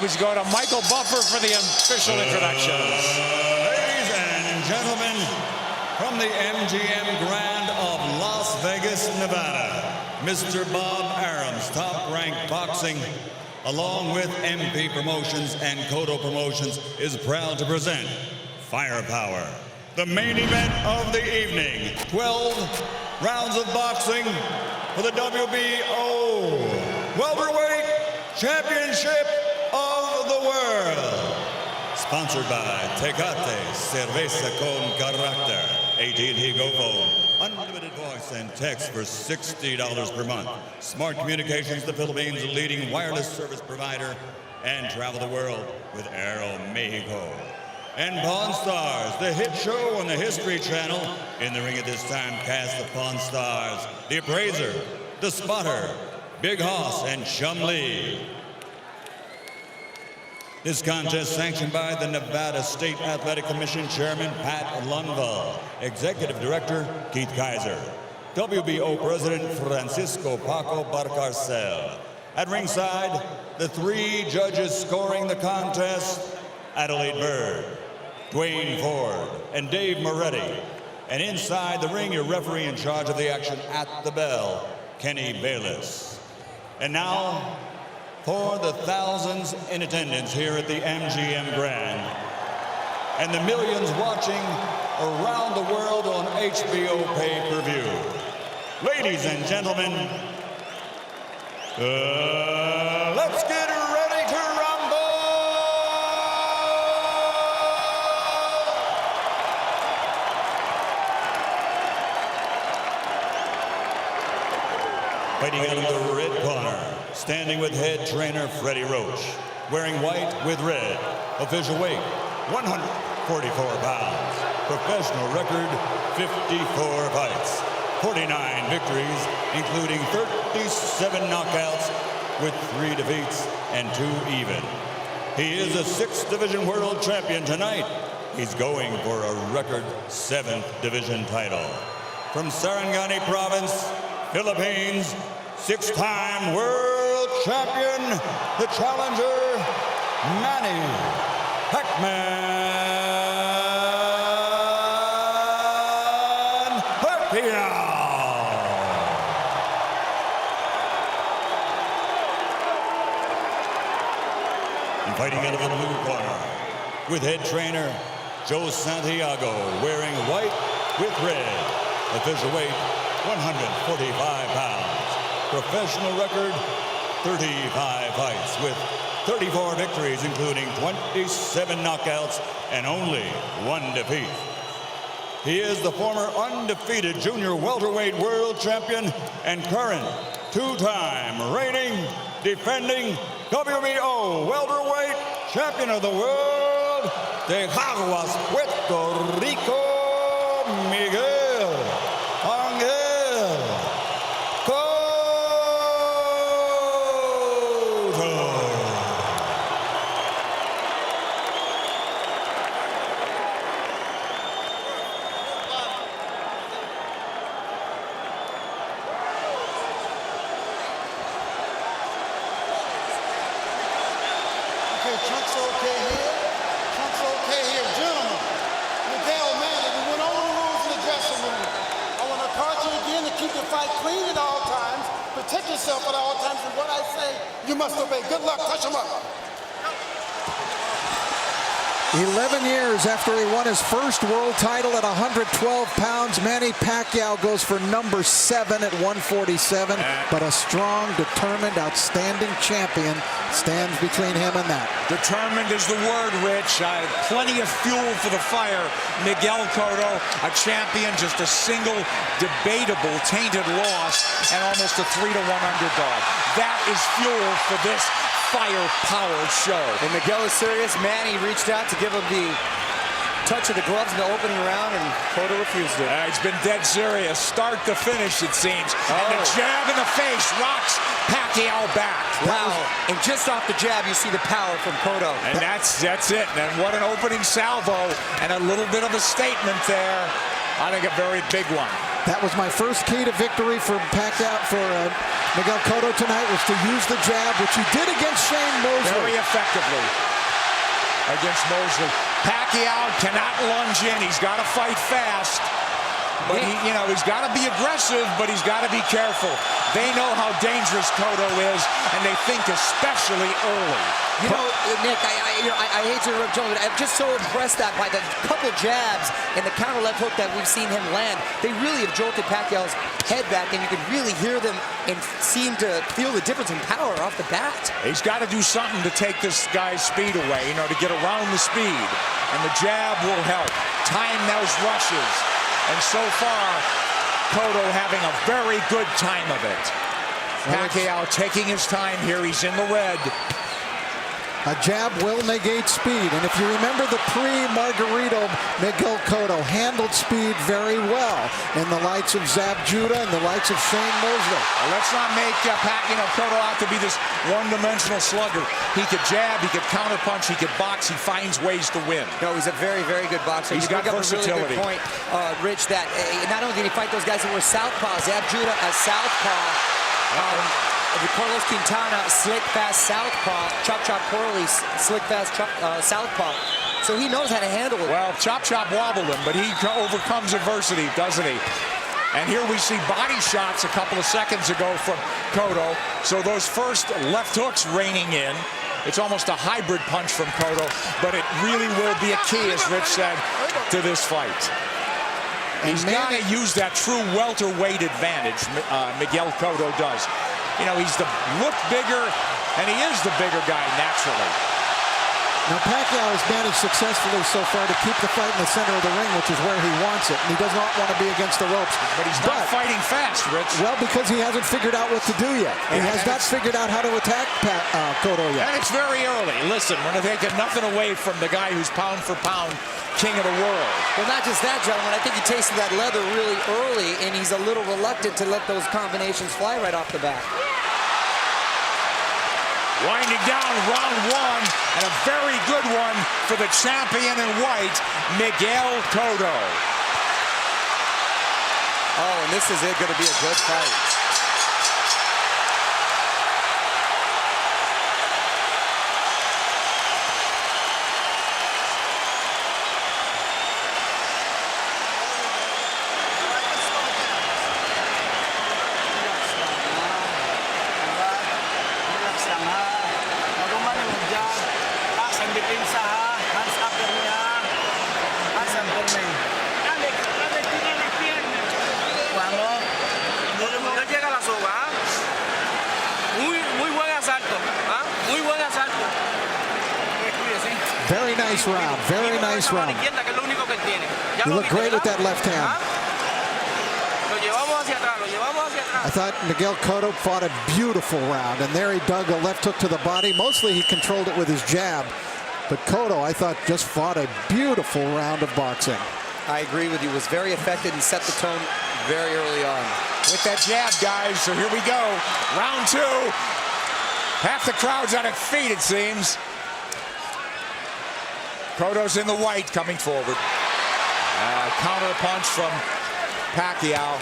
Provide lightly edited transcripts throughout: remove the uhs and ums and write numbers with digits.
We go to Michael Buffer for the official introductions. Ladies and gentlemen, from the MGM Grand of Las Vegas, Nevada, Mr. Bob Arum's Top-Ranked Boxing, along with MP Promotions and Cotto Promotions, is proud to present Firepower, the main event of the evening. 12 rounds of boxing for the WBO Welterweight Championship of the World. Sponsored by Tecate Cerveza con Carácter. AT&T Go Phone. Unlimited voice and text for $60 per month. Smart Communications, the Philippines' leading wireless service provider. And travel the world with Aero Mexico. And Pawn Stars, the hit show on the History Channel. In the ring at this time, cast the Pawn Stars, the Appraiser, the Spotter, Big Hoss, and Chum Lee. This contest sanctioned by the Nevada State Athletic Commission Chairman Pat Lundvall, Executive Director Keith Kaiser, WBO President Francisco Paco Barcarcel. At ringside, the three judges scoring the contest, Adelaide Bird, Dwayne Ford, and Dave Moretti. And inside the ring, your referee in charge of the action at the bell, Kenny Bayless. And now, for the thousands in attendance here at the MGM Grand and the millions watching around the world on HBO pay-per-view. Ladies and gentlemen, let's get ready to rumble! Fighting out of the red corner, standing with head trainer Freddie Roach, wearing white with red, official weight 144 pounds, professional record 54 fights, 49 victories, including 37 knockouts with 3 defeats and 2 even. He is a 6th division world champion tonight. He's going for a record 7th division title. From Sarangani Province, Philippines, 6-time world champion, the challenger, Manny Pacquiao. And fighting out of the blue corner, with head trainer Joe Santiago, wearing white with red, official weight 145 pounds. Professional record, 35 fights with 34 victories, including 27 knockouts and only 1 defeat. He is the former undefeated junior welterweight world champion and current 2-time reigning, defending WBO welterweight champion of the world, de Caguas, Puerto Rico, Miguel Cotto. Chunk's okay here. Chunk's okay here. Gentlemen, Miguel, Manny, we went over the rules in the dressing room. I want to caution you again to keep the fight clean at all times, protect yourself at all times, and what I say, you must obey. Good luck. Touch him up. 11 years after he won his first world title at 112 pounds, Manny Pacquiao goes for number 7 at 147. But a strong, determined, outstanding champion stands between him and that. Determined is the word, Rich. Plenty of fuel for the fire. Miguel Cotto, a champion, just a single debatable tainted loss and almost a 3-1 underdog. That is fuel for this firepower show. And Miguel is serious. Manny reached out to give him the touch of the gloves in the opening round, and Cotto refused it. He's been dead serious, start to finish, it seems. And the jab in the face rocks Pacquiao back. Wow. And just off the jab, you see the power from Cotto. And that's it. And what an opening salvo, and a little bit of a statement there. I think a very big one. That was my first key to victory for Pacquiao, for Miguel Cotto tonight was to use the jab, which he did against Shane Mosley. Very effectively against Mosley. Pacquiao cannot lunge in. He's got to fight fast. But he's got to be aggressive, but he's got to be careful. They know how dangerous Cotto is, and they think especially early. You know, Nick, I hate to interrupt Joe, but I'm just so impressed that by the couple jabs and the counter left hook that we've seen him land, they really have jolted Pacquiao's head back, and you can really hear them and seem to feel the difference in power off the bat. He's got to do something to take this guy's speed away, to get around the speed, and the jab will help. Time those rushes. And so far, Cotto having a very good time of it. Pacquiao taking his time here. He's in the red. A jab will negate speed. And if you remember the pre-Margarito, Miguel Cotto handled speed very well in the likes of Zab Judah and the likes of Shane Mosley. Well, let's not make Cotto out to be this one-dimensional slugger. He could jab, he could counterpunch, he could box. He finds ways to win. No, he's a very, very good boxer. He's got versatility. A really good point, Rich, that not only did he fight those guys that were southpaws, Zab Judah a southpaw. Carlos Quintana, slick, fast southpaw. Chop Chop Corley, slick, fast southpaw. So he knows how to handle it. Well, Chop wobbled him, but he overcomes adversity, doesn't he? And here we see body shots a couple of seconds ago from Cotto. So those first left hooks raining in. It's almost a hybrid punch from Cotto, but it really will be a key, as Rich said, to this fight. He's got to use that true welterweight advantage, Miguel Cotto does. He's look bigger, and he is the bigger guy naturally. Now, Pacquiao has managed successfully so far to keep the fight in the center of the ring, which is where he wants it. And he does not want to be against the ropes. But he's not fighting fast, Rich. Well, because he hasn't figured out what to do yet. He has not figured out how to attack Cotto yet. And it's very early. Listen, we're taking nothing away from the guy who's pound for pound king of the world. Well, not just that, gentlemen. I think he tasted that leather really early, and he's a little reluctant to let those combinations fly right off the bat. Winding down round one, and a very good one for the champion in white, Miguel Cotto. Oh, and this is going to be a good fight. Very nice round. Very nice round. You look great with that left hand. I thought Miguel Cotto fought a beautiful round, and there he dug a left hook to the body. Mostly he controlled it with his jab. But Cotto, I thought, just fought a beautiful round of boxing. I agree with you. Was very effective and set the tone very early on. With that jab, guys. So here we go. Round two. Half the crowd's on its feet, it seems. Cotto's in the white coming forward. Counter punch from Pacquiao.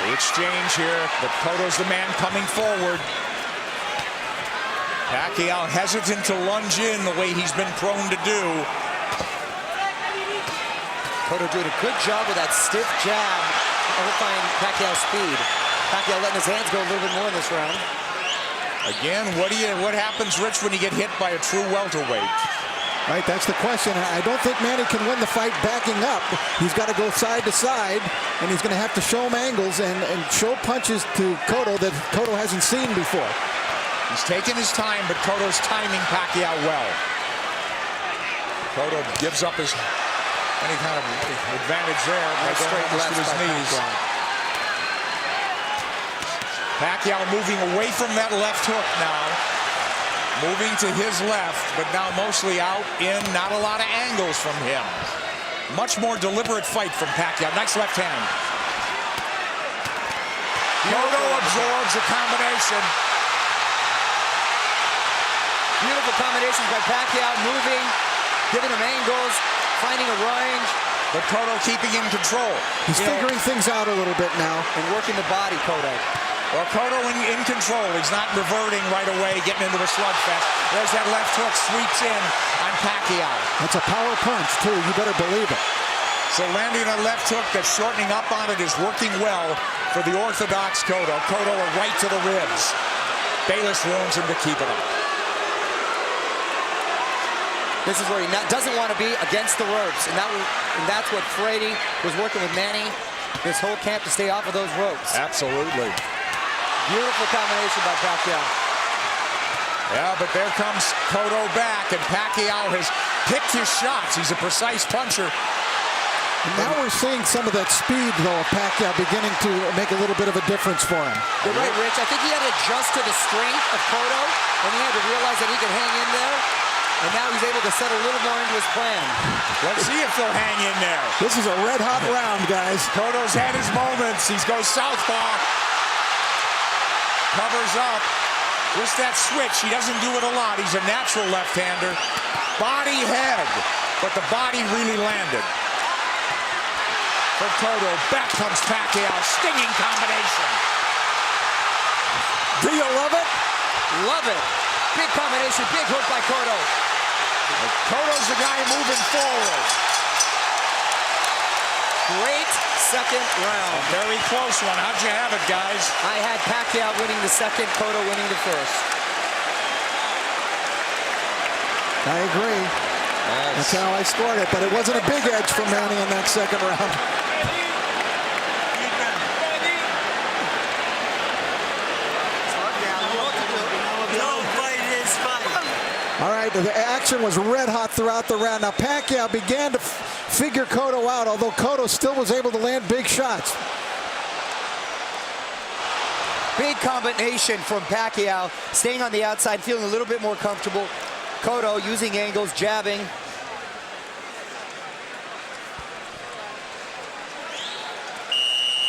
The exchange here, but Cotto's the man coming forward. Pacquiao hesitant to lunge in the way he's been prone to do. Cotto doing a good job with that stiff jab, overfying Pacquiao's speed. Pacquiao letting his hands go a little bit more in this round. Again, what happens, Rich, when you get hit by a true welterweight? Right, that's the question. I don't think Manny can win the fight backing up. He's got to go side to side, and he's going to have to show him angles and show punches to Cotto that Cotto hasn't seen before. He's taking his time, but Cotto's timing Pacquiao well. Cotto gives up any kind of advantage there by going almost to his knees. Pacquiao moving away from that left hook now. Moving to his left, but now mostly out in, not a lot of angles from him. Much more deliberate fight from Pacquiao. Nice left hand. Cotto absorbs the combination. Beautiful combinations by Pacquiao, moving, giving him angles, finding a range. But Cotto keeping in control. He's figuring things out a little bit now. And working the body, Cotto. Well, Cotto in control. He's not reverting right away, getting into a slugfest. There's that left hook, sweeps in on Pacquiao. That's a power punch, too. You better believe it. So landing a left hook that's shortening up on it is working well for the orthodox Cotto. Cotto a right to the ribs. Bayless warns him to keep it up. This is where he doesn't want to be against the ropes. And that's what Frady was working with Manny this whole camp to stay off of those ropes. Absolutely. Beautiful combination by Pacquiao. Yeah, but there comes Cotto back, and Pacquiao has picked his shots. He's a precise puncher. And now we're seeing some of that speed, though, of Pacquiao beginning to make a little bit of a difference for him. You're right, Rich. I think he had to adjust to the strength of Cotto, and he had to realize that he could hang in there. And now he's able to set a little more into his plan. Let's see if they'll hang in there. This is a red-hot round, guys. Cotto's had his moments. He goes southpaw. Covers up. Just that switch. He doesn't do it a lot. He's a natural left-hander. Body head. But the body really landed. For Cotto. Back comes Pacquiao. Stinging combination. Do you love it? Love it. Big combination. Big hook by Cotto. Cotto's the guy moving forward. Great second round. A very close one. How'd you have it, guys? I had Pacquiao winning the second, Cotto winning the first. I agree. That's how I scored it, but it wasn't a big edge for Manny in that second round. All right, the action was red hot throughout the round. Now Pacquiao began to figure Cotto out, although Cotto still was able to land big shots. Big combination from Pacquiao, staying on the outside, feeling a little bit more comfortable. Cotto using angles, jabbing.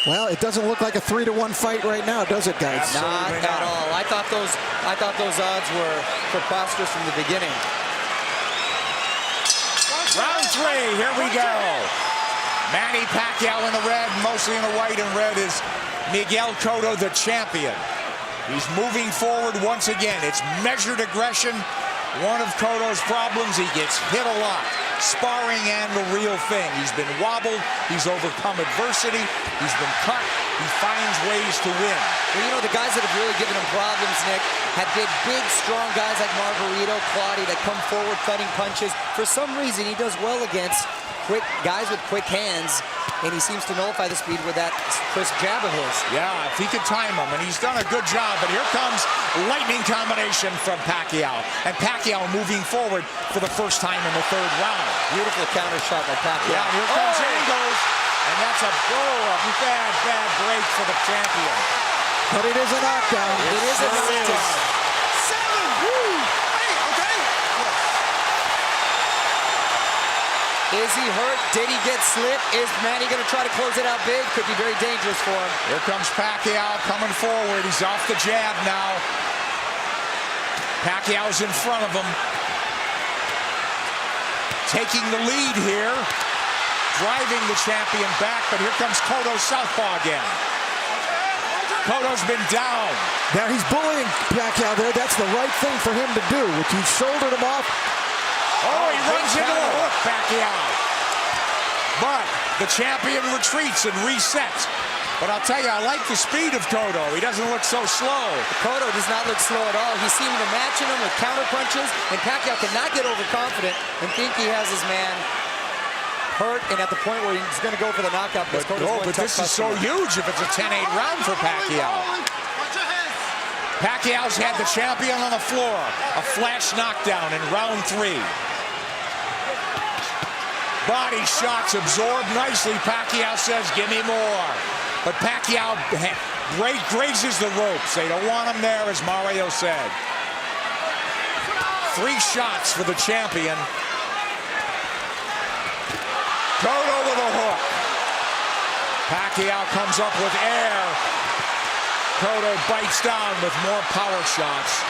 Well, it doesn't look like a 3-1 fight right now, does it, guys? Not at all. I thought those odds were preposterous from the beginning. Round three, here we go. Manny Pacquiao in the red, mostly in the white and red is Miguel Cotto, the champion. He's moving forward once again. It's measured aggression. One of Cotto's problems, he gets hit a lot. Sparring and the real thing. He's been wobbled. He's overcome adversity. He's been cut. He finds ways to win. Well, you know, the guys that have really given him problems, Nick, have been big, strong guys like Margarito, Claudio that come forward cutting punches. For some reason, he does well against quick guys with quick hands, and he seems to nullify the speed with that crisp jab of his. Yeah, if he could time him, and he's done a good job. But here comes lightning combination from Pacquiao, and Pacquiao moving forward for the first time in the third round. Beautiful counter shot by Pacquiao. Yeah, here comes angles, and that's a bad break for the champion. But it is a knockdown. It is a knockdown. Is he hurt? Did he get slipped? Is Manny going to try to close it out big? Could be very dangerous for him. Here comes Pacquiao coming forward. He's off the jab now. Pacquiao's in front of him. Taking the lead here. Driving the champion back, but here comes Cotto southpaw again. Cotto's been down. Now he's bullying Pacquiao there. That's the right thing for him to do, which he shouldered him off. Oh, he runs into a hook, Pacquiao. But the champion retreats and resets. But I'll tell you, I like the speed of Cotto. He doesn't look so slow. Cotto does not look slow at all. He's seeming to matching him with counter punches, and Pacquiao cannot get overconfident and think he has his man hurt and at the point where he's going to go for the knockout. But this is so huge if it's a 10-8 round for Pacquiao. Pacquiao's had the champion on the floor. A flash knockdown in round 3. Body shots absorbed nicely. Pacquiao says, give me more. But Pacquiao grazes the ropes. They don't want him there, as Mario said. 3 shots for the champion. Cotto with a hook. Pacquiao comes up with air. Cotto bites down with more power shots.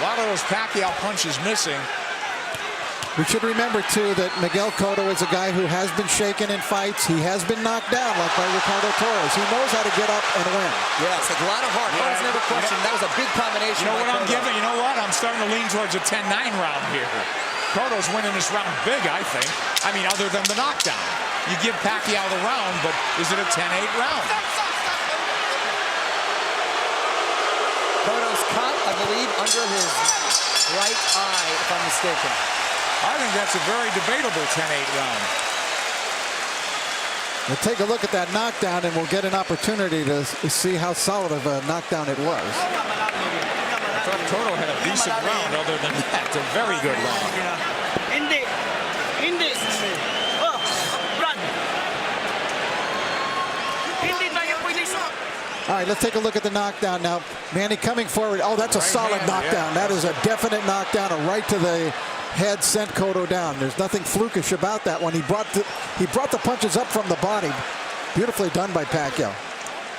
lot of those Pacquiao punches missing. We should remember, too, that Miguel Cotto is a guy who has been shaken in fights. He has been knocked down, like by Ricardo Torres. He knows how to get up and win. Yes, a lot of heart. Heart is never questioned. That was a big combination. You know what I'm giving? You know what? I'm starting to lean towards a 10-9 round here. Cotto's winning this round big, I think. I mean, other than the knockdown. You give Pacquiao the round, but is it a 10-8 round? Cotto's cut, I believe, under his right eye, if I'm mistaken. I think that's a very debatable 10-8 round. We'll take a look at that knockdown, and we'll get an opportunity to see how solid of a knockdown it was. I thought Cotto had a decent round. Other than that, a very good round. All right, let's take a look at the knockdown now. Manny coming forward. Oh, that's a solid knockdown. That is a definite knockdown, a right to the head, sent Cotto down. There's nothing flukish about that one. He brought the punches up from the body. Beautifully done by Pacquiao.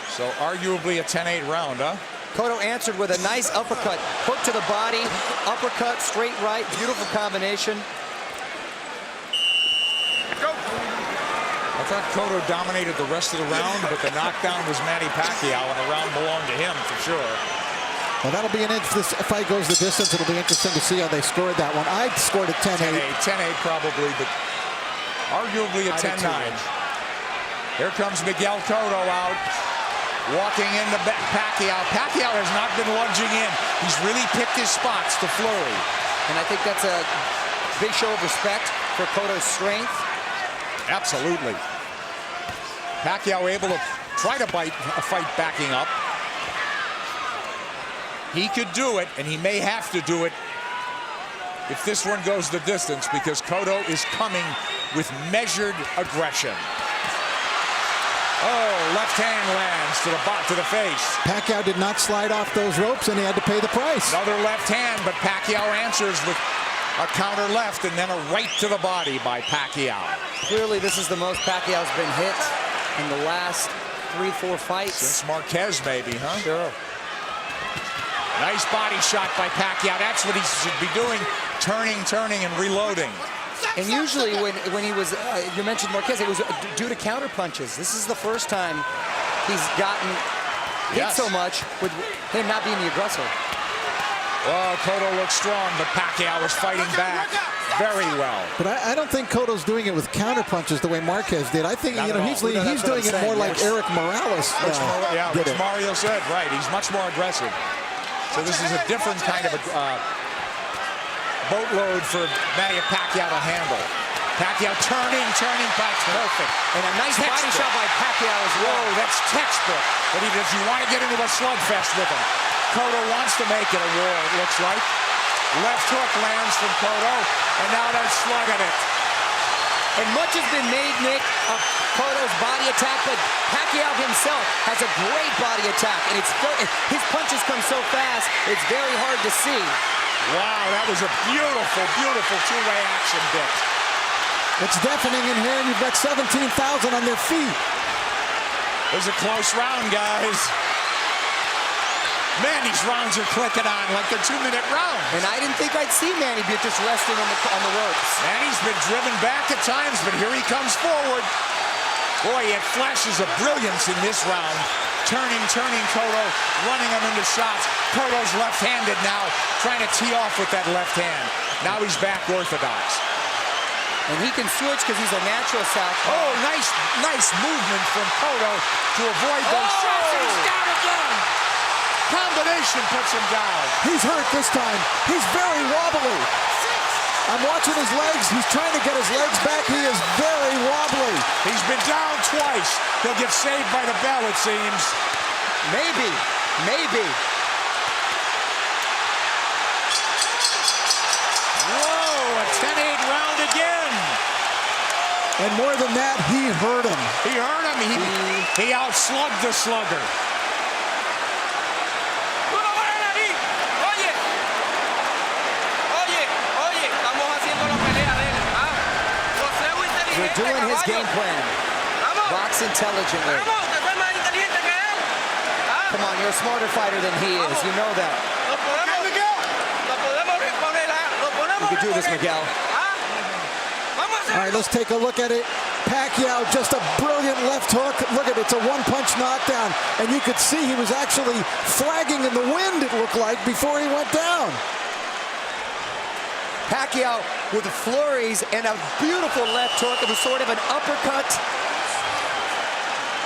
So arguably a 10-8 round, huh? Cotto answered with a nice uppercut. Hook to the body, uppercut, straight right. Beautiful combination. I thought Cotto dominated the rest of the round, but the knockdown was Manny Pacquiao, and the round belonged to him for sure. Well, that'll be if this fight goes the distance, it'll be interesting to see how they scored that one. I scored a 10-8. 10-8 probably, but arguably a 10-9. Here comes Miguel Cotto out, walking into Pacquiao. Pacquiao has not been lunging in. He's really picked his spots to flurry. And I think that's a big show of respect for Cotto's strength. Absolutely. Pacquiao able to try to bite a fight backing up. He could do it, and he may have to do it if this one goes the distance, because Cotto is coming with measured aggression. Oh, left hand lands to the face. Pacquiao did not slide off those ropes, and he had to pay the price. Another left hand, but Pacquiao answers with a counter left and then a right to the body by Pacquiao. Clearly, this is the most Pacquiao's been hit in the last 3-4 fights. Since Marquez, maybe, huh? Sure. Nice body shot by Pacquiao. That's what he should be doing, turning, and reloading. And usually when he was, you mentioned Marquez, it was due to counter punches. This is the first time he's gotten hit so much with him not being the aggressor. Oh, Cotto looks strong, but Pacquiao is fighting back very well. But I don't think Cotto's doing it with counter punches the way Marquez did. I think he's doing it more like Eric Morales which Mario said. Right, he's much more aggressive. So this is a different kind of a boatload for Manny Pacquiao to handle. Pacquiao turning, perfect. And a nice body shot by Pacquiao as well. Whoa, that's textbook. But does he want to get into a slugfest with him? Cotto wants to make it a war, it looks like. Left hook lands from Cotto, and now they're slugging it. And much has been made, Nick, of Cotto's body attack, but Pacquiao himself has a great body attack, and his punches come so fast, it's very hard to see. Wow, that was a beautiful, beautiful two-way action, Dick. It's deafening in here, and you've got 17,000 on their feet. It was a close round, guys. Man, these rounds are clicking on like they're 2-minute rounds. And I didn't think I'd see Manny be just resting on the ropes. Manny's been driven back at times, but here he comes forward. Boy, he had flashes of brilliance in this round. Turning Cotto, running him into shots. Cotto's left-handed now, trying to tee off with that left hand. Now he's back orthodox. And he can switch because he's a natural southpaw. Oh, nice movement from Cotto to avoid those shots. And he's down again. Combination puts him down. He's hurt this time. He's very wobbly. I'm watching his legs. He's trying to get his legs back. He is very wobbly. He's been down twice. He'll get saved by the bell, it seems. Maybe. Whoa, a 10-8 round again. And more than that, he hurt him. He hurt him. He outslugged the slugger. We're doing his game plan. Box intelligently. Come on, you're a smarter fighter than he is. You know that. We could do this, Miguel. All right, let's take a look at it. Pacquiao, just a brilliant left hook. Look at it, it's a one-punch knockdown. And you could see he was actually flagging in the wind, it looked like, before he went down. Pacquiao with the flurries and a beautiful left hook. It was sort of an uppercut.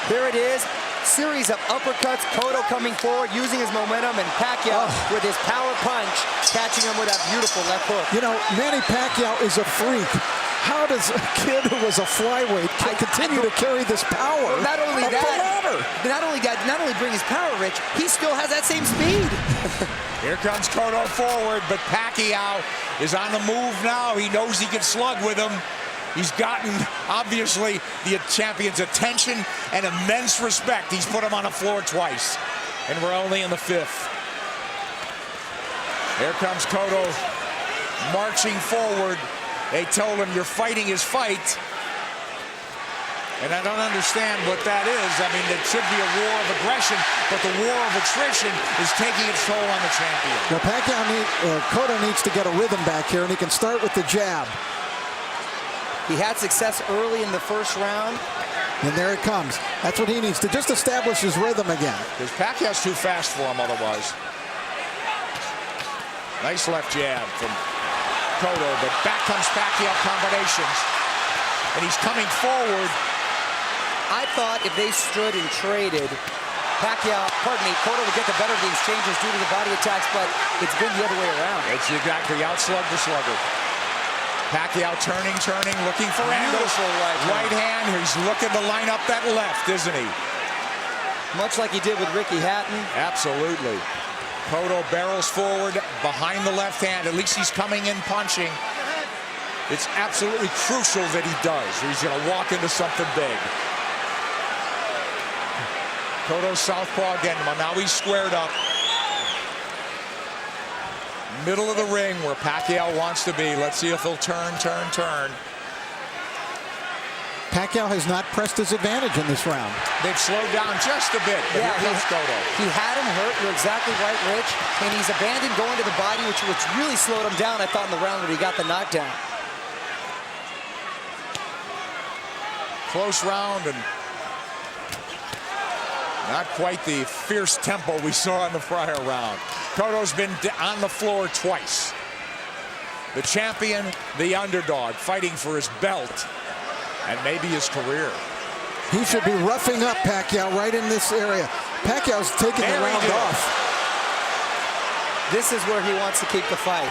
There it is. Series of uppercuts. Cotto coming forward, using his momentum, and Pacquiao with his power punch, catching him with that beautiful left hook. You know, Manny Pacquiao is a freak. How does a kid who was a flyweight continue to carry this power? Well, not only that, not only bring his power, Rich, he still has that same speed. Here comes Cotto forward, but Pacquiao is on the move now. He knows he can slug with him. He's gotten, obviously, the champion's attention and immense respect. He's put him on the floor twice, and we're only in the 5th. Here comes Cotto marching forward. They told him, you're fighting his fight. And I don't understand what that is. I mean, it should be a war of aggression, but the war of attrition is taking its toll on the champion. Well, Cotto needs to get a rhythm back here, and he can start with the jab. He had success early in the first round. And there it comes. That's what he needs to just establish his rhythm again. Because Pacquiao's too fast for him otherwise. Nice left jab from Cotto, but back comes Pacquiao combinations. And he's coming forward. I thought if they stood and traded, Cotto would get the better of the exchanges due to the body attacks, but it's been the other way around. It's exactly outslug the slugger. Pacquiao turning, looking for angles. Right hand. He's looking to line up that left, isn't he? Much like he did with Ricky Hatton. Absolutely. Cotto barrels forward behind the left hand. At least he's coming in punching. It's absolutely crucial that he does, or he's going to walk into something big. Cotto southpaw again. Well, now he's squared up. Middle of the ring where Pacquiao wants to be. Let's see if he'll turn. Pacquiao has not pressed his advantage in this round. They've slowed down just a bit, but here comes Cotto. He had him hurt. You're exactly right, Rich. And he's abandoned going to the body, which really slowed him down, I thought, in the round when he got the knockdown. Close round and not quite the fierce tempo we saw in the prior round. Cotto's been on the floor twice. The champion, the underdog, fighting for his belt and maybe his career. He should be roughing up Pacquiao right in this area. Pacquiao's taking the round off. This is where he wants to keep the fight.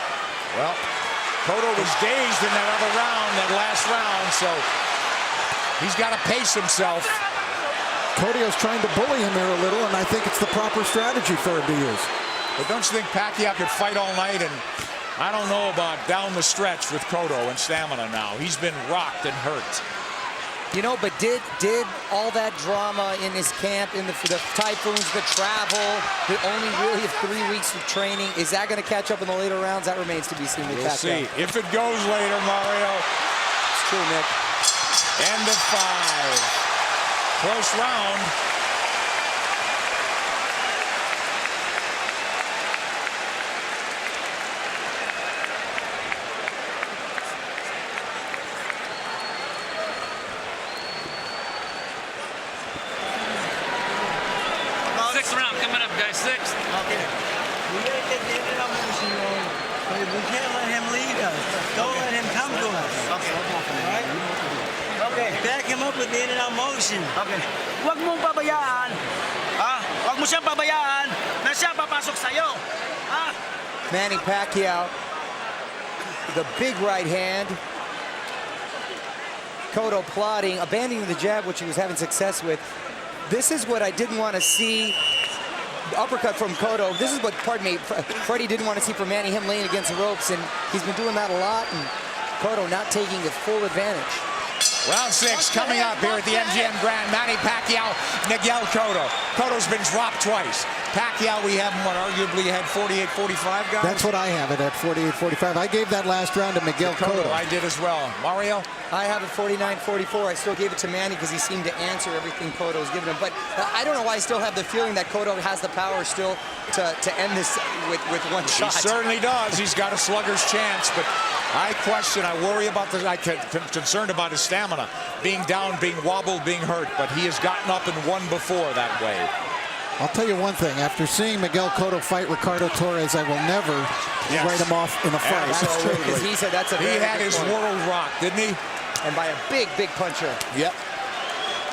Well, Cotto was dazed in that other round, that last round, so he's got to pace himself. Cotto's trying to bully him here a little, and I think it's the proper strategy for him to use. But don't you think Pacquiao could fight all night? And I don't know about down the stretch with Cotto and stamina now. He's been rocked and hurt. You know, but did all that drama in his camp, in the typhoons, the travel, the only really 3 weeks of training, is that going to catch up in the later rounds? That remains to be seen with Pacquiao. We'll see. If it goes later, Mario. It's true, Nick. End of 5. Close round. Sixth round coming up, guys. Sixth. Okay. We gotta get the end of the motion going. We can't let him lead us. Don't let him come to us. Okay. All right? Okay. Back him up with the in and out motion. Okay. Huwag mong pabayaan. Huwag mo siyang pabayaan na siya papasok sa'yo. Manny Pacquiao, the big right hand. Cotto plotting, abandoning the jab, which he was having success with. This is what I didn't want to see. The uppercut from Cotto. This is what, Freddie didn't want to see from Manny, him laying against the ropes, and he's been doing that a lot, and Cotto not taking the full advantage. Round 6 coming up here at the MGM Grand. Manny Pacquiao, Miguel Cotto. Cotto's been dropped twice. Pacquiao, we have him, arguably had 48-45, guys? That's what I have it at 48-45. I gave that last round to Miguel Cotto. I did as well. Mario? I have it 49-44. I still gave it to Manny because he seemed to answer everything Cotto's given him. But I don't know why I still have the feeling that Cotto has the power still to end this with one shot. He certainly does. He's got a slugger's chance, but I worry about I'm concerned about his stamina. Being down, being wobbled, being hurt, but he has gotten up and won before that way. I'll tell you one thing. After seeing Miguel Cotto fight Ricardo Torres, I will never write him off in a fight. Absolutely. Because he said that's a He very had good his point. world rocked, didn't he? And by a big, big puncher. Yep.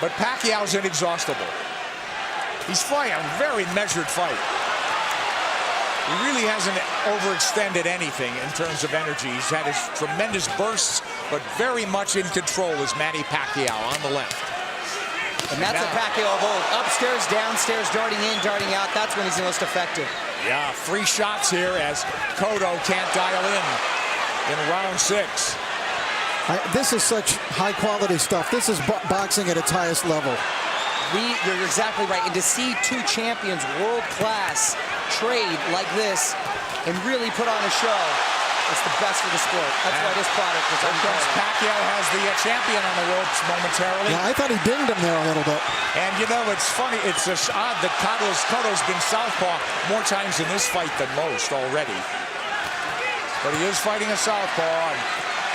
But Pacquiao's inexhaustible. He's fighting a very measured fight. He really hasn't overextended anything in terms of energy. He's had his tremendous bursts, but very much in control is Manny Pacquiao on the left. And that's a Pacquiao of old. Upstairs, downstairs, darting in, darting out. That's when he's the most effective. Yeah, 3 shots here as Cotto can't dial in round 6. This is such high-quality stuff. This is boxing at its highest level. You're exactly right. And to see 2 champions, world-class, trade like this and really put on a show, it's the best for the sport. That's why this product is unbelievable. Pacquiao has the champion on the ropes momentarily. Yeah, I thought he dinged him there a little bit. And you know, it's funny. It's just odd that Cotto's been southpaw more times in this fight than most already. But he is fighting a southpaw and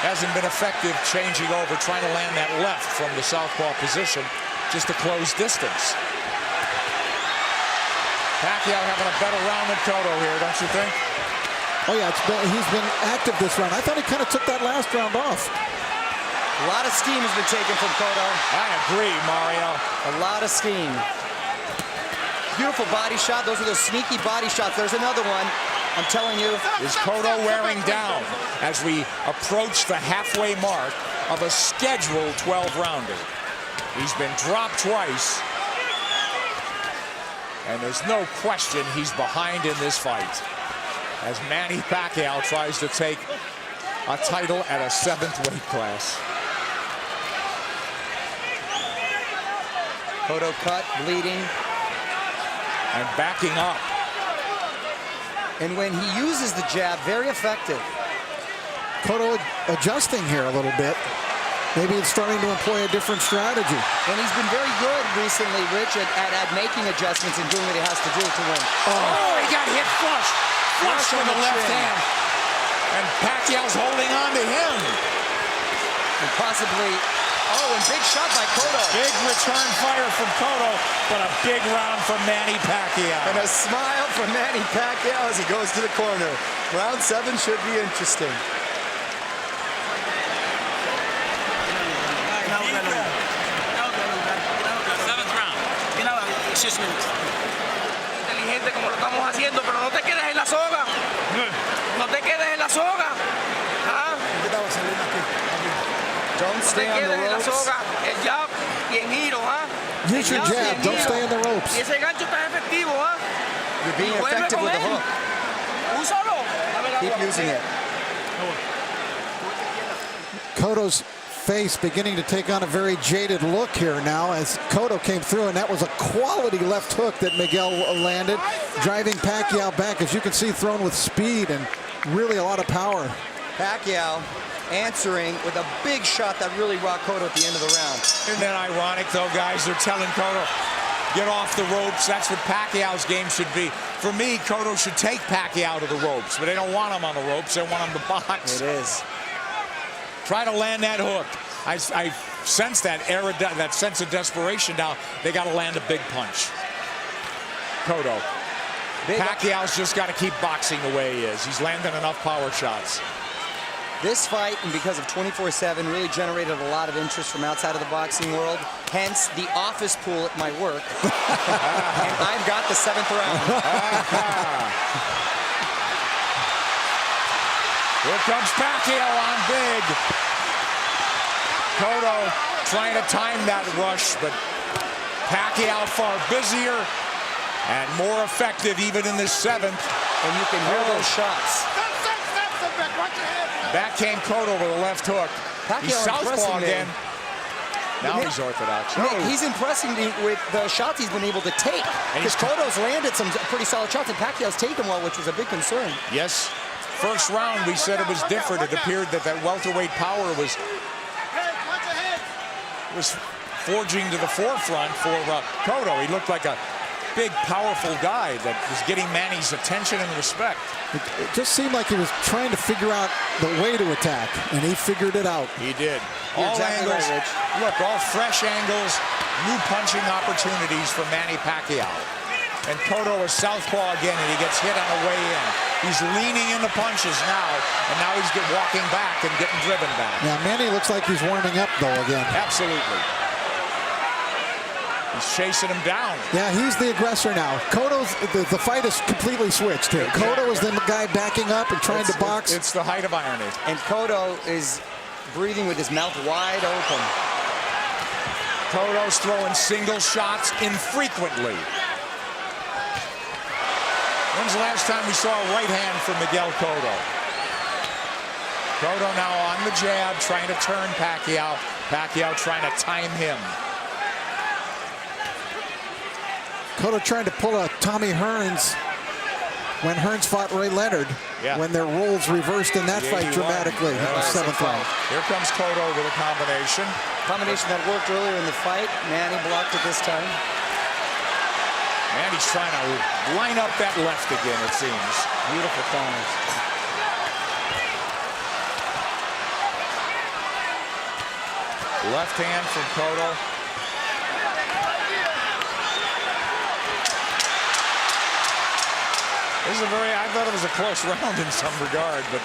hasn't been effective changing over, trying to land that left from the southpaw position just to close distance. Pacquiao having a better round than Cotto here, don't you think? Oh, yeah, he's been active this round. I thought he kind of took that last round off. A lot of steam has been taken from Cotto. I agree, Mario. A lot of steam. Beautiful body shot. Those are those sneaky body shots. There's another one. I'm telling you. Is Cotto wearing down as we approach the halfway mark of a scheduled 12-rounder? He's been dropped twice. And there's no question he's behind in this fight as Manny Pacquiao tries to take a title at a 7th weight class. Cotto cut, bleeding. And backing up. And when he uses the jab, very effective. Cotto adjusting here a little bit. Maybe it's starting to employ a different strategy. And he's been very good recently, Rich, at making adjustments and doing what he has to do to win. Oh, he got hit flush. Flush with the left hand. And Pacquiao's holding on to him. And possibly, and big shot by Cotto. Big return fire from Cotto, but a big round from Manny Pacquiao. And a smile from Manny Pacquiao as he goes to the corner. Round 7 should be interesting. Inteligente como lo estamos haciendo, pero no te quedes en la soga. No te quedes en la soga. ¿Ah? Don't stay on the ropes. El jab y en giro, ¿ah? Use your jab. Don't stay in the ropes. Y ese gancho está efectivo, ¿ah? You're being effective with the hook. Úsalo. Keep using it. Cotto's face beginning to take on a very jaded look here now as Cotto came through, and that was a quality left hook that Miguel landed, driving Pacquiao back, as you can see, thrown with speed and really a lot of power. Pacquiao answering with a big shot that really rocked Cotto at the end of the round. Isn't that ironic, though, guys? They're telling Cotto, get off the ropes. That's what Pacquiao's game should be. For me, Cotto should take Pacquiao to the ropes, but they don't want him on the ropes. They want him to box. It is. Try to land that hook. I sense that sense of desperation now. They got to land a big punch. Cotto. Pacquiao's just got to keep boxing the way he is. He's landing enough power shots. This fight, and because of 24/7, really generated a lot of interest from outside of the boxing world. Hence, the office pool at my work. And I've got the 7th round. Here comes Pacquiao on big. Cotto trying to time that rush, but Pacquiao far busier and more effective even in this 7th. And you can hear those shots. Back came Cotto with a left hook. He's southpaw again. Now he's orthodox. Nick, he's impressing me with the shots he's been able to take. Because Cotto's landed some pretty solid shots, and Pacquiao's taken well, which was a big concern. Yes. First round, we said it was different. It appeared that welterweight power was forging to the forefront for Cotto. He looked like a big, powerful guy that was getting Manny's attention and respect. It just seemed like he was trying to figure out the way to attack, and he figured it out. He did. You're All exactly angles. right, Rich. Look, all fresh angles, new punching opportunities for Manny Pacquiao. And Cotto is southpaw again, and he gets hit on the way in. He's leaning into punches now, and now he's walking back and getting driven back. Now, Manny looks like he's warming up, though, again. Absolutely. He's chasing him down. Yeah, he's the aggressor now. Cotto's, the fight is completely switched here. Cotto is the guy backing up and trying to box. It's the height of irony. And Cotto is breathing with his mouth wide open. Cotto's throwing single shots infrequently. When's the last time we saw a right hand from Miguel Cotto? Cotto now on the jab, trying to turn Pacquiao. Pacquiao trying to time him. Cotto trying to pull a Tommy Hearns when Hearns fought Ray Leonard, when their roles reversed in that fight dramatically in the 7th round. Here comes Cotto with a combination. Combination that worked earlier in the fight. Manny blocked it this time. Manny's trying to line up that left again, it seems. Beautiful counters. Left hand from Cotto. This is I thought it was a close round in some regard, but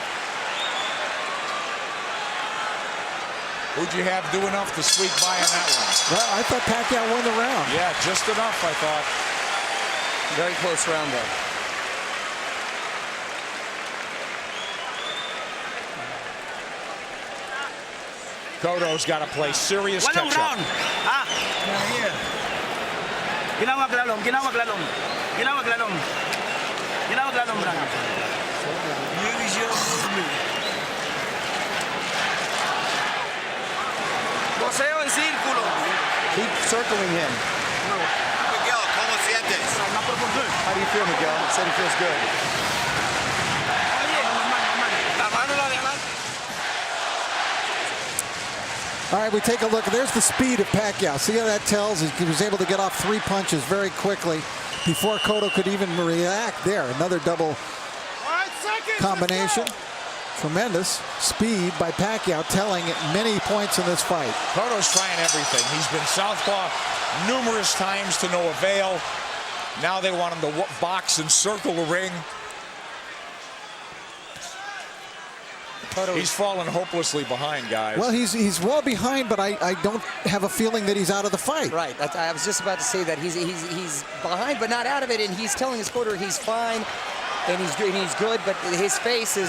who'd you have do enough to squeak by on that one? Well, I thought Pacquiao won the round. Yeah, just enough, I thought. Very close round, though. Cotto's got to play serious Walong catch-up. round. Ah, ginawag lalong, ginawag lalong. Ginawag lalong. Ginawag lalong, Brad. Use your movement. Boseo en círculo. Keep circling him. Miguel, ¿cómo sientes? How do you feel, Miguel? He said he feels good. La mano la de adelante. All right, we take a look. There's the speed of Pacquiao. See how that tells? He was able to get off 3 punches very quickly before Cotto could even react there. Another double combination. Tremendous speed by Pacquiao, telling many points in this fight. Cotto's trying everything. He's been southpaw numerous times to no avail. Now they want him to box and circle the ring. He's fallen hopelessly behind, guys. Well, he's well behind, but I don't have a feeling that he's out of the fight. Right. I was just about to say that he's behind, but not out of it, and he's telling his corner he's fine. And he's good, but his face is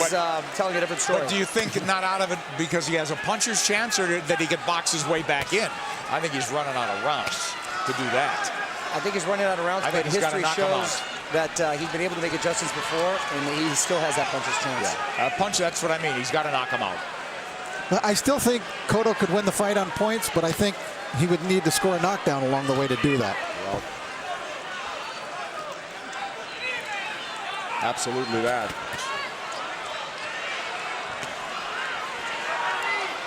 telling a different story. But do you think not out of it because he has a puncher's chance, or that he could box his way back in? I think he's running out of rounds to do that. I think he's running out of rounds, but history shows that he's been able to make adjustments before, and he still has that puncher's chance. Yeah. Punch, that's what I mean. He's got to knock him out. I still think Cotto could win the fight on points, but I think he would need to score a knockdown along the way to do that. Well, absolutely that.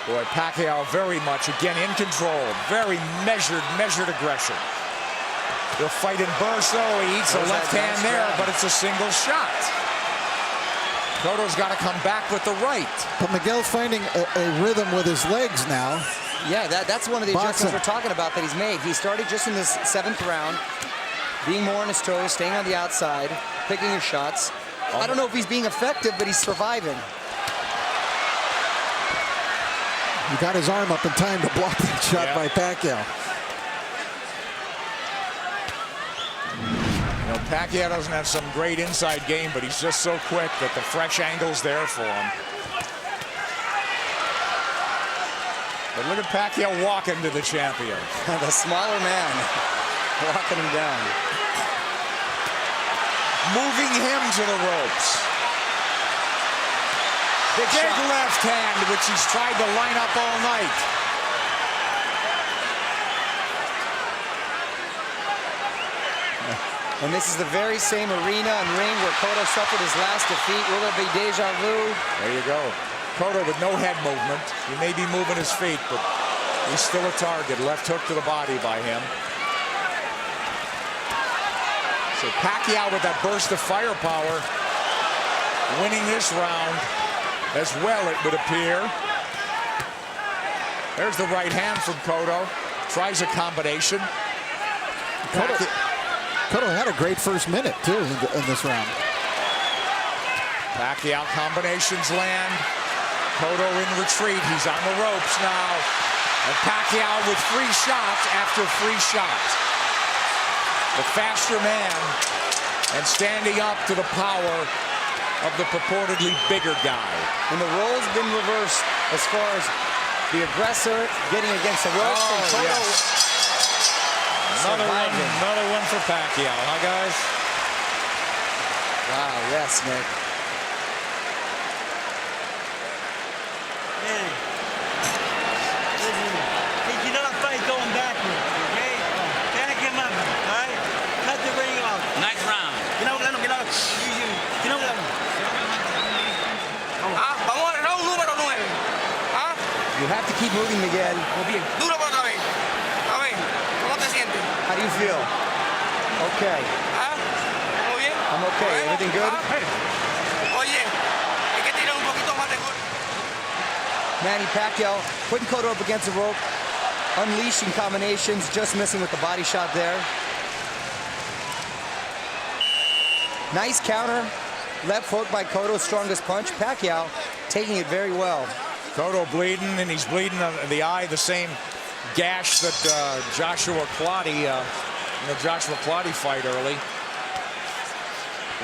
Boy, Pacquiao very much, again, in control. Very measured aggression. He'll fight in bursts, though. He eats a left hand there, but it's a single shot. Cotto's got to come back with the right. But Miguel's finding a rhythm with his legs now. Yeah, that's one of the adjustments we're talking about that he's made. He started just in this 7th round, being more on his toes, staying on the outside, picking his shots. I don't know if he's being effective, but he's surviving. He got his arm up in time to block that shot by Pacquiao. You know, Pacquiao doesn't have some great inside game, but he's just so quick that the fresh angle's there for him. But look at Pacquiao walking to the champion. The smaller man walking him down. Moving him to the ropes. Big left hand, which he's tried to line up all night. And this is the very same arena and ring where Cotto suffered his last defeat. Will there be deja vu? There you go. Cotto with no head movement. He may be moving his feet, but he's still a target. Left hook to the body by him. So Pacquiao with that burst of firepower, winning this round as well, it would appear. There's the right hand from Cotto. Tries a combination. Cotto had a great first minute, too, in this round. Pacquiao combinations land. Cotto in retreat. He's on the ropes now. And Pacquiao with free shots after free shot. The faster man and standing up to the power of the purportedly bigger guy. And the role's been reversed as far as the aggressor getting against the ropes. Oh, and Cotto yes. Another one for Pacquiao, huh, guys? Wow, yes, Nick. Hey. Listen, he cannot fight going backwards, okay? Back him up, all right? Cut the ring off. Nice round. Vamos al round número 9. ¿Ah? You have to keep moving, Miguel. Duro por otra vez. A ver, ¿cómo te sientes? How do you feel? Okay. ¿Ah? ¿Muy bien? I'm okay. Bueno, Everything good? Oye, hay que tirar un poquito más de gol. Manny Pacquiao putting Cotto up against the rope, unleashing combinations, just missing with the body shot there. Nice counter. Left hook by Cotto's strongest punch. Pacquiao taking it very well. Cotto bleeding, and he's bleeding in the eye, the same gash that Joshua Clottey, in the Joshua Clottey fight early.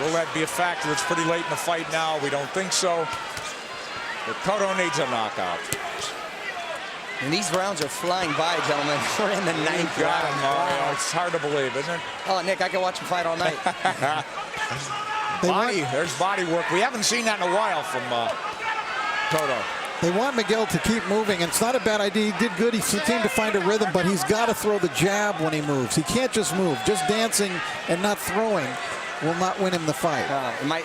Will that be a factor? It's pretty late in the fight now. We don't think so. But Cotto needs a knockout. And these rounds are flying by, gentlemen. We're in the ninth Got round. him, Mario. It's hard to believe, isn't it? Oh, Nick, I can watch him fight all night. There's body work. We haven't seen that in a while from Cotto. They want Miguel to keep moving, and it's not a bad idea. He did good. He seemed to find a rhythm, but he's got to throw the jab when he moves. He can't just move. Just dancing and not throwing will not win him the fight.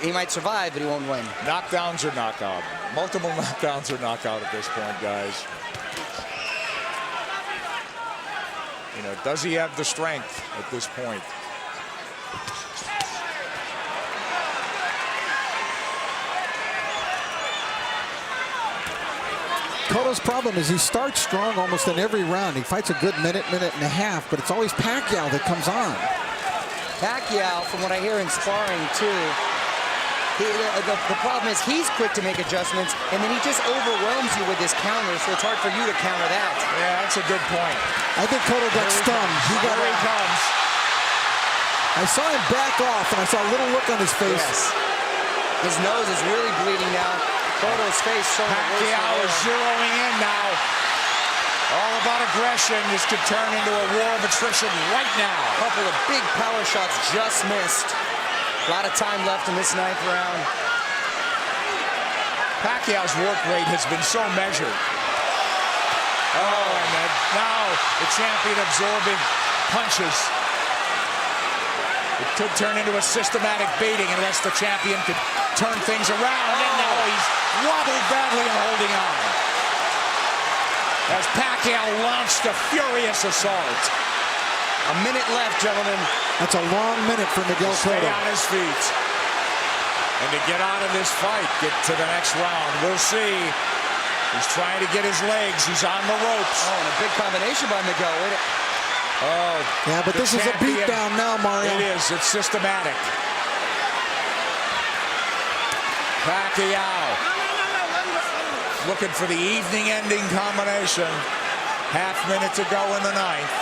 He might survive, but he won't win. Knockdowns or knockout. Multiple knockdowns or knockout at this point, guys. You know, does he have the strength at this point? Cotto's problem is he starts strong almost in every round. He fights a good minute and a half, but it's always Pacquiao that comes on. Pacquiao, from what I hear in sparring too, the problem is he's quick to make adjustments, and then he just overwhelms you with his counter, so it's hard for you to counter that. Yeah, that's a good point. I think Cotto got stunned. Here he comes. I saw him back off, and I saw a little look on his face. Yes. His nose is really bleeding now. Cotto's face showing Pacquiao is zeroing in now. All about aggression. This could turn into a war of attrition right now. A couple of big power shots just missed. A lot of time left in this ninth round. Pacquiao's work rate has been so measured. Oh, and now the champion absorbing punches. It could turn into a systematic beating unless the champion could turn things around. And now he's wobbled badly and holding on. As Pacquiao launched a furious assault. A minute left, gentlemen. That's a long minute for Miguel Stay Cotto. on his feet. And to get out of this fight, get to the next round. We'll see. He's trying to get his legs. He's on the ropes. Oh, and a big combination by Miguel. Wait a Oh, Yeah, but this is a beatdown now, Mario. It is. It's systematic. Pacquiao looking for the evening-ending combination. Half minute to go in the ninth.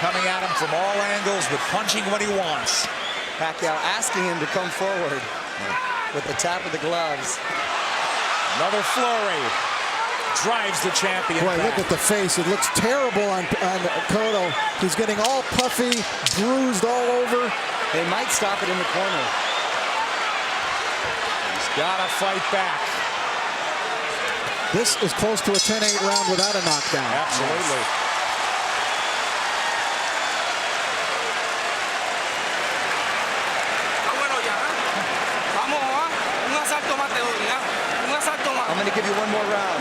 Coming at him from all angles, but punching what he wants. Pacquiao asking him to come forward with the tap of the gloves. Another flurry. Drives the champion Boy, back. look at the face. It looks terrible on Cotto. He's getting all puffy, bruised all over. They might stop it in the corner. He's got to fight back. This is close to a 10-8 round without a knockdown. Absolutely. I'm going to give you one more round.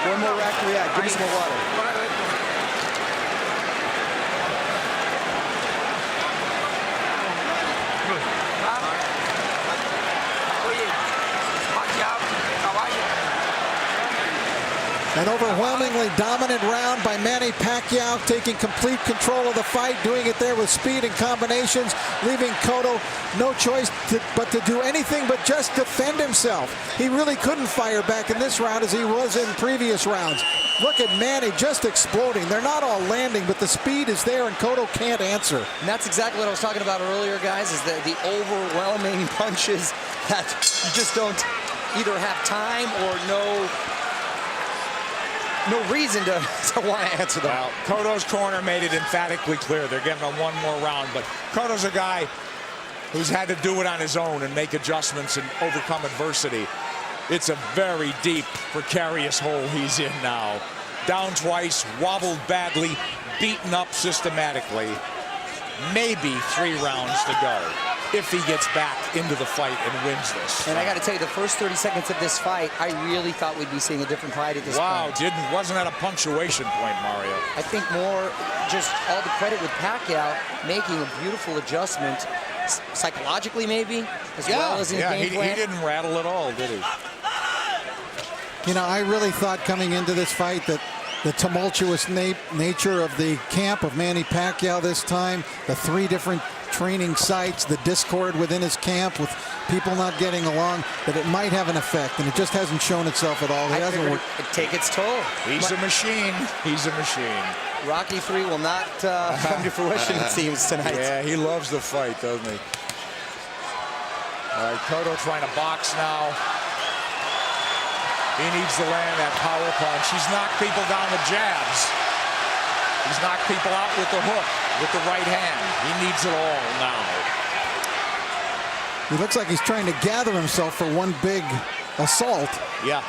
One more rack to react. Give me some more water. Oye, Pacquiao, caballo. An overwhelmingly dominant round by Manny Pacquiao, taking complete control of the fight, doing it there with speed and combinations, leaving Cotto no choice but to do anything but just defend himself. He really couldn't fire back in this round as he was in previous rounds. Look at Manny just exploding. They're not all landing, but the speed is there, and Cotto can't answer. And that's exactly what I was talking about earlier, guys, is the overwhelming punches that you just don't either have time or no reason to want to answer them. Well, Cotto's corner made it emphatically clear they're getting him one more round, but Cotto's a guy who's had to do it on his own and make adjustments and overcome adversity. It's a very deep, precarious hole he's in now. Down twice, wobbled badly, beaten up systematically. Maybe 3 rounds to go if he gets back into the fight and wins this. And I got to tell you, the first 30 seconds of this fight, I really thought we'd be seeing a different fight at this point. Wow, wasn't at a punctuation point, Mario. I think more just all the credit with Pacquiao making a beautiful adjustment, psychologically maybe, as well as in game plan. He didn't rattle at all, did he? You know, I really thought coming into this fight that the tumultuous nature of the camp of Manny Pacquiao this time, the 3 different training sites, the discord within his camp with people not getting along, that it might have an effect, and it just hasn't shown itself at all. It hasn't worked. It'd take its toll. He's a machine. He's a machine. Rocky 3 will not come to fruition, it seems, tonight. Yeah, he loves the fight, doesn't he? All right, Cotto trying to box now. He needs to land that power punch. He's knocked people down with jabs. He's knocked people out with the hook, with the right hand. He needs it all now. He looks like he's trying to gather himself for one big assault. Yeah.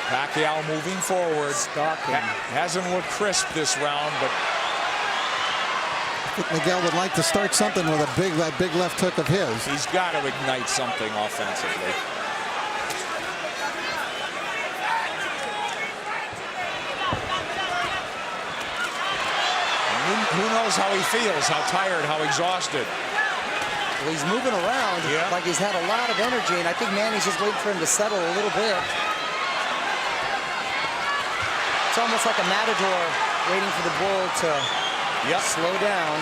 Pacquiao moving forward. Hasn't looked crisp this round, but I think Miguel would like to start something with that big left hook of his. he's got to ignite something offensively. Who knows how he feels, how tired, how exhausted. Well, he's moving around like he's had a lot of energy, and I think Manny's just waiting for him to settle a little bit. It's almost like a matador waiting for the bull to slow down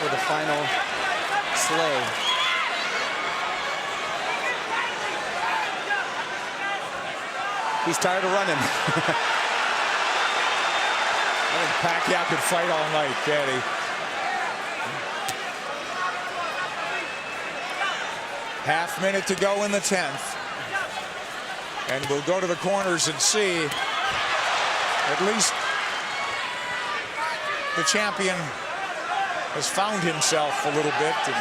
for the final slay. He's tired of running. I think Pacquiao could fight all night, can't he? Half minute to go in the 10th. And we'll go to the corners and see. At least the champion has found himself a little bit. And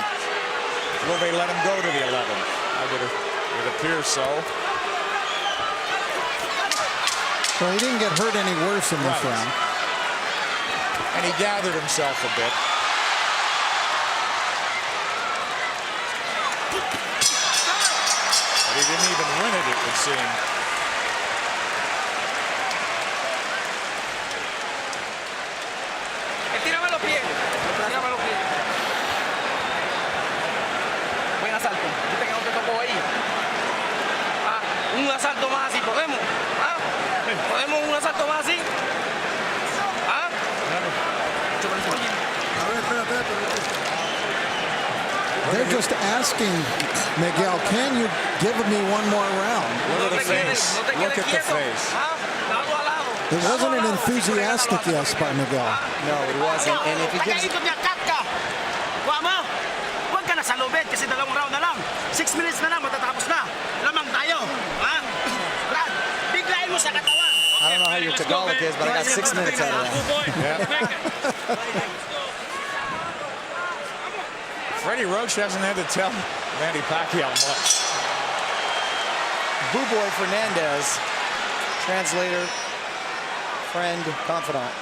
will they let him go to the 11th? It appears so. Well, he didn't get hurt any worse in this round. And he gathered himself a bit. But he didn't even win it, it would seem. Estírame los pies. Estírame los pies. Buen asalto. ¿Viste que no te tocó ahí? Un asalto más así, ¿podemos? ¿Podemos un asalto más así? They're just asking Miguel, can you give me one more round? Look at the face. Look at the face. It wasn't an enthusiastic yes by Miguel. No, it wasn't. And if he gives... Huwag ka na sa lubid kasi 2 round na lang. 6 minutes na lang, matatapos na. Lamang tayo. Brad, biglayin mo sa katawan. I don't know how your Tagalog is, but I got 6 minutes out of that. Freddie Roach hasn't had to tell Manny Pacquiao much. Boo Boy Fernandez, translator, friend, confidant.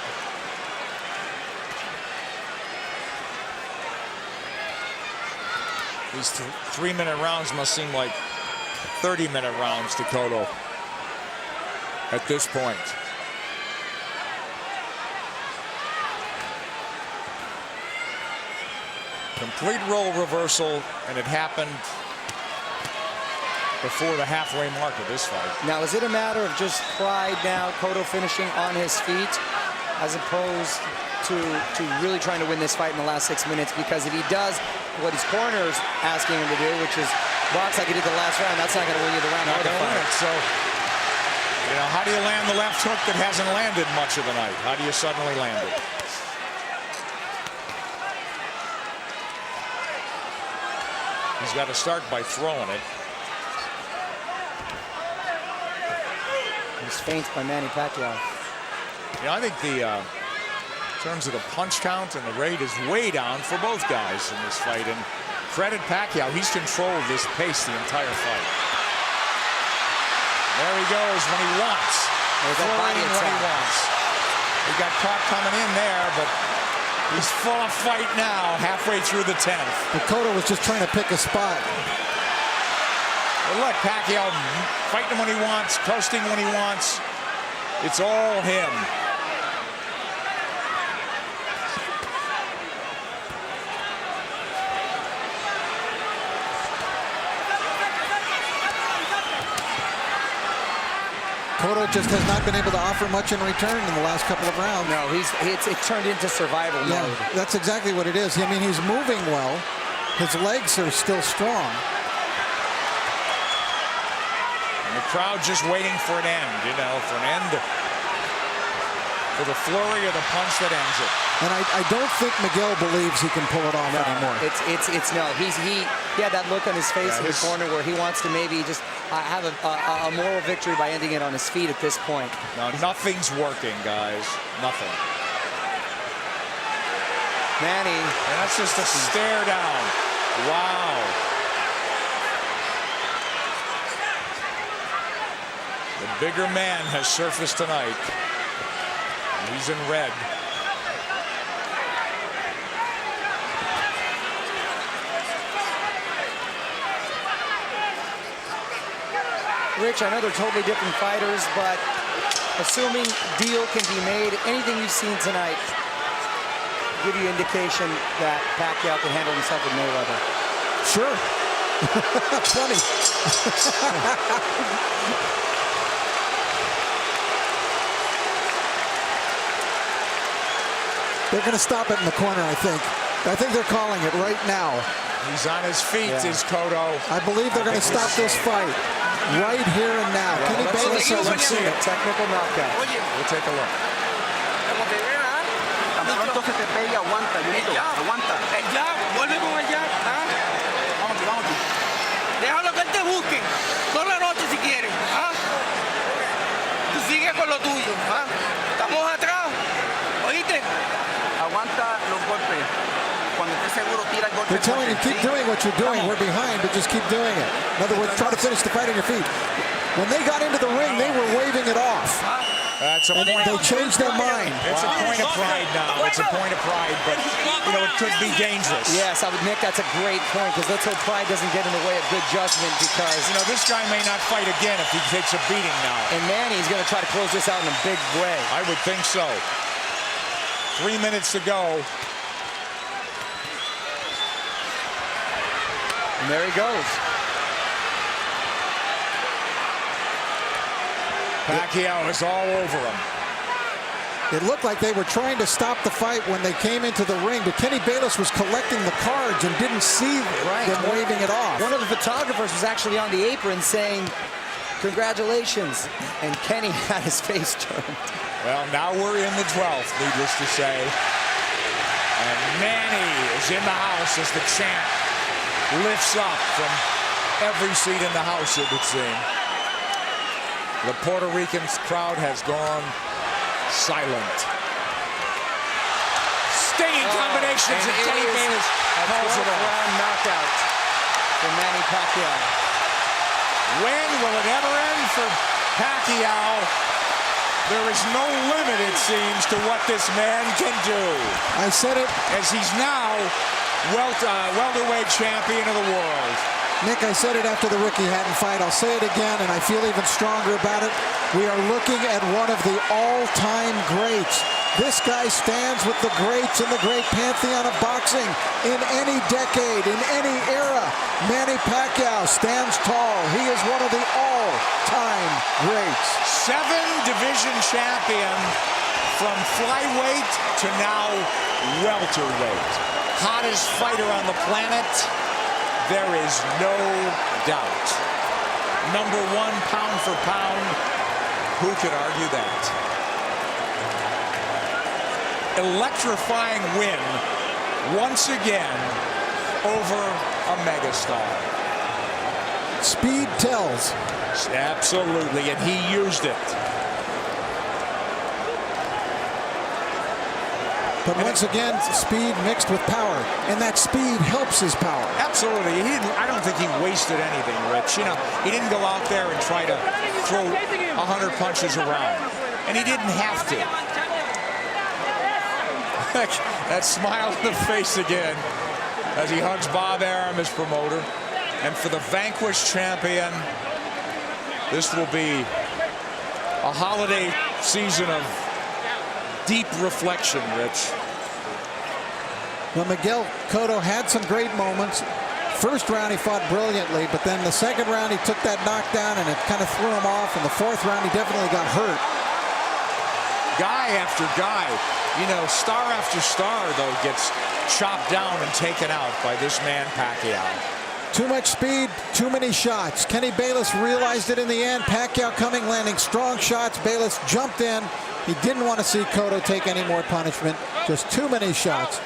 These 3-minute rounds must seem like 30-minute rounds to Cotto. at this point. Complete role reversal, and it happened before the halfway mark of this fight. Now, is it a matter of just pride now, Cotto finishing on his feet, as opposed to really trying to win this fight in the last 6 minutes? Because if he does what his corner's asking him to do, which is box like he did the last round, that's not going to win you the round. Not going to win it. So, you know, how do you land the left hook that hasn't landed much of the night? How do you suddenly land it? He's got to start by throwing it. He's feints by Manny Pacquiao. Yeah, I think the in terms of the punch count and the rate is way down for both guys in this fight. And credit Pacquiao, he's controlled this pace the entire fight. There he goes when he wants. There's that body when he wants. He got caught coming in there, but he's full of fight now, halfway through the 10th. But Cotto was just trying to pick a spot. Well, look, Pacquiao fighting when he wants, coasting when he wants. It's all him. Cotto just has not been able to offer much in return in the last couple of rounds. No, it's turned into survival mode. Yeah, that's exactly what it is. I mean, he's moving well. His legs are still strong. And the crowd just waiting for an end, you know, for an end, for the flurry of the punch that ends it. And I don't think Miguel believes he can pull it off anymore. No. He had that look on his face in the corner where he wants to maybe just have a moral victory by ending it on his feet at this point. No, nothing's working, guys. Nothing. Manny. And that's just a stare down. Wow. The bigger man has surfaced tonight. He's in red. Rich, I know they're totally different fighters, but assuming deal can be made, anything you've seen tonight give you indication that Pacquiao can handle himself with Mayweather? Sure. Funny. They're going to stop it in the corner, I think. I think they're calling it right now. He's on his feet, is Cotto. I believe they're going to stop this fight right here and now. Well, Kenny Bayless let's see it. Technical knockout. We'll take a look. Tan pronto se te pegue, aguanta, Junito, aguanta. Ya, vuelve con el jab. Vamos, vamos. Déjalo que él te busque. Toda la noche si quieres. Tú sigue con lo tuyo. Estamos atrás. ¿Oíste? Aguanta los golpes. Cuando estés seguro, tira el golpe. They're telling you, keep doing what you're doing. We're behind, but just keep doing it. In other words, try to finish the fight on your feet. When they got into the ring, they were waving it off. That's a point. They changed their mind. It's a point of pride now. It's a point of pride, but, you know, it could be dangerous. Yes, Nick, that's a great point, because let's hope pride doesn't get in the way of good judgment, because, you know, this guy may not fight again if he takes a beating now. And Manny's going to try to close this out in a big way. I would think so. 3 minutes to go. And there he goes. Pacquiao is all over him. It looked like they were trying to stop the fight when they came into the ring, but Kenny Bayless was collecting the cards and didn't see them waving it off. One of the photographers was actually on the apron saying, "Congratulations," and Kenny had his face turned. Well, now we're in the 12th, needless to say. And Manny is in the house as the champ lifts up from every seat in the house, it would seem. The Puerto Rican crowd has gone silent. Stinging combinations, and Kenny Bayless calls it off. Round knockout for Manny Pacquiao. When will it ever end for Pacquiao? There is no limit, it seems, to what this man can do. I said it. As he's now welterweight champion of the world. Nick, I said it after the Ricky Hatton fight. I'll say it again, and I feel even stronger about it. We are looking at one of the all-time greats. This guy stands with the greats in the great pantheon of boxing in any decade, in any era. Manny Pacquiao stands tall. He is one of the all-time greats. 7-division champion from flyweight to now welterweight. Hottest fighter on the planet. There is no doubt. Number 1 pound for pound. Who could argue that? Electrifying win once again over a megastar. Speed tells. Absolutely, and he used it. But once again, speed mixed with power, and that speed helps his power. Absolutely. I don't think he wasted anything, Rich. You know, he didn't go out there and try to throw 100 punches around, and he didn't have to. That smile on the face again as he hugs Bob Arum, his promoter. And for the vanquished champion, this will be a holiday season of deep reflection, Rich. Well, Miguel Cotto had some great moments. First round he fought brilliantly, but then the second round he took that knockdown and it kind of threw him off. And the fourth round he definitely got hurt. Guy after guy, you know, star after star, though, gets chopped down and taken out by this man Pacquiao. Too much speed, too many shots. Kenny Bayless realized it in the end. Pacquiao coming, landing strong shots. Bayless jumped in. He didn't want to see Cotto take any more punishment. Just too many shots.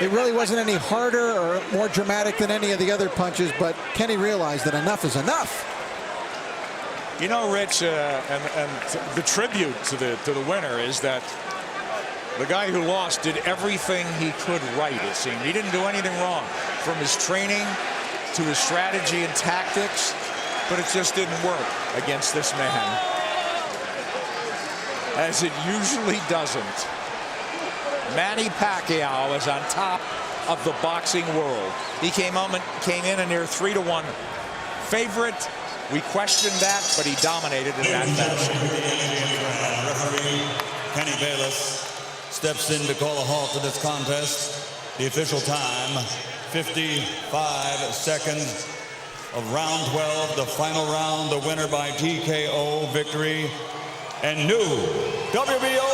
It really wasn't any harder or more dramatic than any of the other punches, but Kenny realized that enough is enough. You know, Rich, and the tribute to the winner is that the guy who lost did everything he could right, it seemed. He didn't do anything wrong, from his training to his strategy and tactics, but it just didn't work against this man, as it usually doesn't. Manny Pacquiao is on top of the boxing world. He came in a near 3-1 favorite. We questioned that, but he dominated in that fashion. Referee Kenny Bayless steps in to call a halt to this contest. The official time, 55 seconds of round 12, the final round, the winner by TKO victory, and new WBO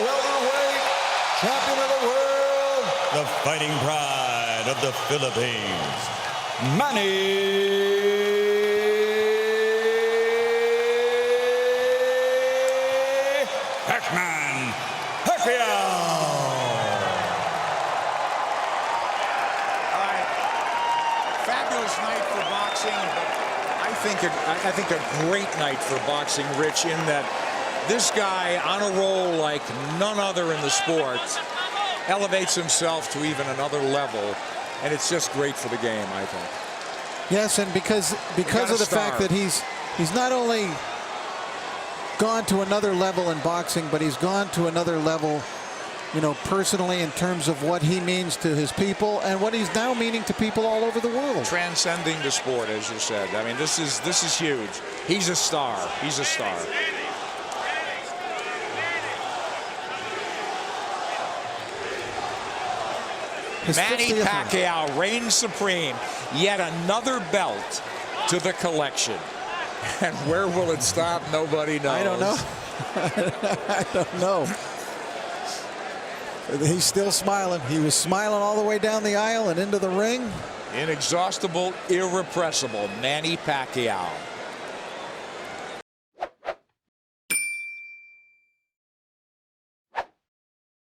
welterweight champion of the world, the fighting pride of the Philippines, Manny Pacquiao. Fabulous night for boxing, but I think a great night for boxing, Rich, in that this guy on a roll like none other in the sport elevates himself to even another level, and it's just great for the game, I think. Yes, and because of the fact that he's not only gone to another level in boxing, but he's gone to another level, you know, personally, in terms of what he means to his people and what he's now meaning to people all over the world. Transcending the sport, as you said. I mean, this is huge. He's a star. He's a star. Manny Pacquiao reigns supreme. Yet another belt to the collection. And where will it stop? Nobody knows. I don't know. I don't know. He's still smiling. He was smiling all the way down the aisle and into the ring. Inexhaustible, irrepressible Manny Pacquiao.